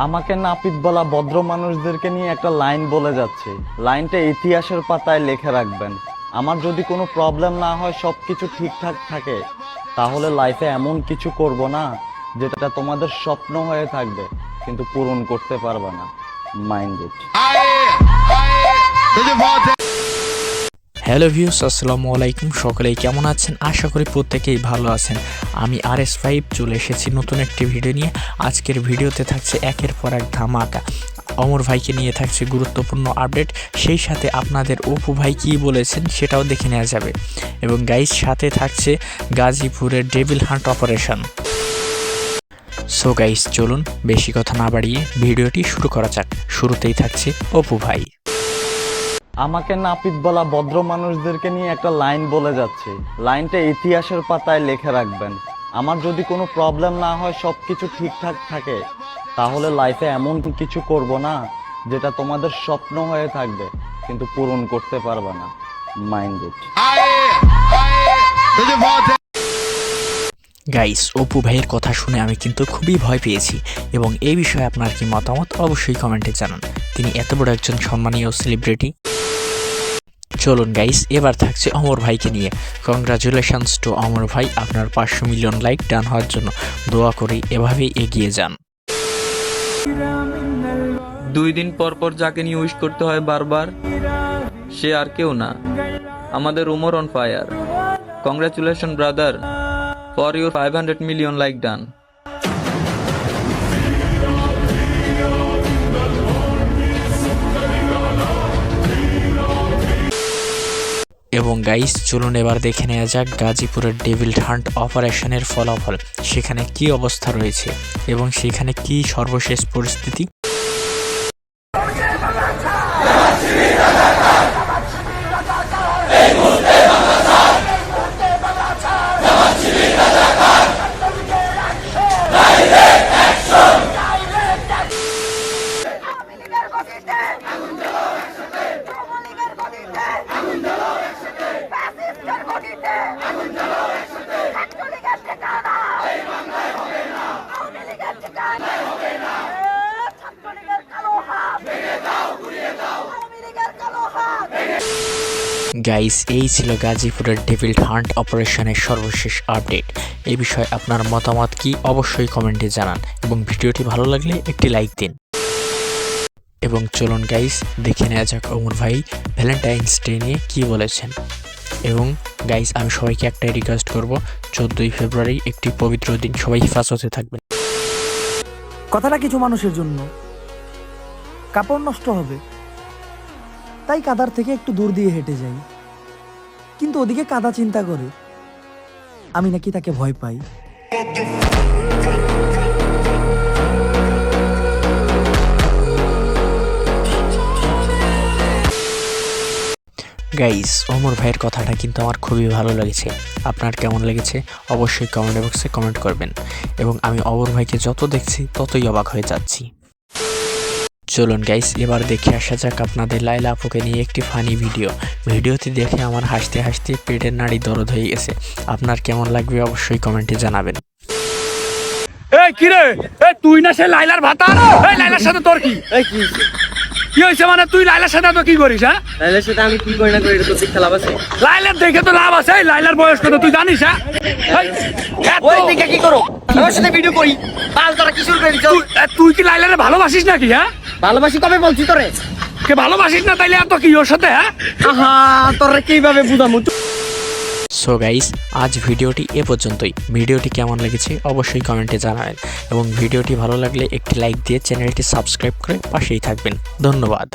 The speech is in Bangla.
আমাকে নাপিত বলা ভদ্র মানুষদেরকে নিয়ে একটা লাইন বলে যাচ্ছে। লাইনটা ইতিহাসের পাতায় লিখে রাখবেন। আমার যদি কোনো প্রবলেম না হয়, সব কিছু ঠিকঠাক থাকে, তাহলে লাইফে এমন কিছু করব না যেটা তোমাদের স্বপ্ন হয়ে থাকবে কিন্তু পূরণ করতে পারবে না। Mind it. হ্যালো ভিউস, আসসালামু আলাইকুম। সকলেই কেমন আছেন? আশা করি প্রত্যেকেই ভালো আছেন। আমি RS5 চলে এসেছি নতুন একটি ভিডিও নিয়ে। আজকের ভিডিওতে থাকছে একের পর এক ধামাকা। অমর ভাইকে নিয়ে থাকছে গুরুত্বপূর্ণ আপডেট, সেই সাথে আপনাদের অপু ভাই কী বলেছেন সেটাও দেখে নেওয়া যাবে। এবং গাইস, সাথে থাকছে গাজীপুরের devil hunt operation. So guys, চলুন বেশি কথা না বাড়িয়ে ভিডিওটি শুরু করা যাক। শুরুতেই থাকছে অপু ভাই। আমাকে নাপিত বলা ভদ্র মানুষদেরকে নিয়ে একটা লাইন বলে যাচ্ছে। লাইনটা ইতিহাসের পাতায় লিখে রাখবেন। আমার যদি কোনো প্রবলেম না হয়, সব কিছু ঠিকঠাক থাকে, তাহলে লাইফে এমন কিছু করব না যেটা তোমাদের স্বপ্ন হয়ে থাকবে কিন্তু পূরণ করতে পারবে না। Mind it. গাইস, অপু ভাইয়ের কথা শুনে আমি কিন্তু খুবই ভয় পেয়েছি। এবং এই বিষয়ে আপনার কি মতামত অবশ্যই কমেন্টে জানান। তিনি এত বড় একজন সম্মানীয় সেলিব্রিটি। চলুন গাইস, এবার থাকছে অমর ভাইকে নিয়ে। কংগ্রাচুলেশনস টু অমর ভাই, আপনার 500 মিলিয়ন লাইক ডান হওয়ার জন্য দোয়া করি এভাবেই এগিয়ে যান। 2 দিন পর পর যাকে নিয়ে উইশ করতে হয় বারবার, সে আর কেউ না, আমাদের Umar on fire. Congratulation brother for your 500 million like done. এবং গাইস, চলুন এবার দেখে নেওয়া যাক গাজীপুরের ডেভিল হান্ট অপারেশনের ফলাফল। সেখানে কি অবস্থা রয়েছে এবং সেখানে কি সর্বশেষ পরিস্থিতি। গাইস, এই ছিল গাজীপুরের ডেভিল হান্ট অপারেশনের সর্বশেষ আপডেট। এই বিষয়ে আপনার মতামত কি অবশ্যই কমেন্টে জানান এবং ভিডিওটি ভালো লাগলে একটি লাইক দিন। এবং চলুন গাইস, দেখে নেওয়া যাক অমর ভাই ভ্যালেন্টাইন্স ডে নিয়ে কী বলেছেন। এবং গাইস, আমি সবাইকে একটাই রিকোয়েস্ট করব, 14ই ফেব্রুয়ারি একটি পবিত্র দিন, সবাই হেফাজতে থাকবেন। কথাটা কিছু মানুষের জন্য কাপড় নষ্ট হবে, তাই কাদার থেকে একটু দূর দিয়ে হেঁটে যাই, কিন্তু ওদিকে কাদা চিন্তা করে আমি নাকি তাকে ভয় পাই। গাইস, অমর ভাইয়ের কথাটা কিন্তু আমার খুবই ভালো লেগেছে। আপনার কেমন লেগেছে অবশ্যই কমেন্ট বক্সে কমেন্ট করবেন। এবং আমি অমর ভাইকে যত দেখছি ততই অবাক হয়ে যাচ্ছি। চলুন গাইস, এবার দেখে আসা যাক আপনাদের লাইলা আপুকে নিয়ে একটি ফানি ভিডিও। ভিডিওটি দেখে আমার হাসতে হাসতে পেটের নাড়ি দরদ হয়ে গেছে। আপনার কেমন লাগবে অবশ্যই কমেন্টে জানাবেন। এই কি রে, এই তুই না সে লাইলার ভাতা? এই লাইলার সাথে তোর কি? এই কি হইছে? কি হয়েছে মানে তুই লাইলার সাথে তো কি করিস? হ্যাঁ, লাইলার সাথে আমি কি করি না করি, এটা তো শিক্ষা লাভ আছে। লাইলার দেখে তো লাভ আছে। এই লাইলার বয়স কত তুই জানিস? হ্যাঁ, ওই দিকে কি করো, আমার সাথে ভিডিও করি, পাল তোরা কি শুরু করে দিছো? তুই কি লাইলারে ভালোবাসিস নাকি? হ্যাঁ, ভালোবাসি কবে বলছি তোরে? কে ভালোবাসিস না তাইলে এত কি ওর সাথে? হ্যাঁ, আহা, তোরে কিভাবে বুঝামু? সো গাইস, আজ ভিডিওটি এ পর্যন্তই। ভিডিওটি কেমন লেগেছে অবশ্যই কমেন্টে জানাবেন এবং ভিডিওটি ভালো লাগলে একটি লাইক দিয়ে চ্যানেলটি সাবস্ক্রাইব করে পাশেই থাকবেন। ধন্যবাদ।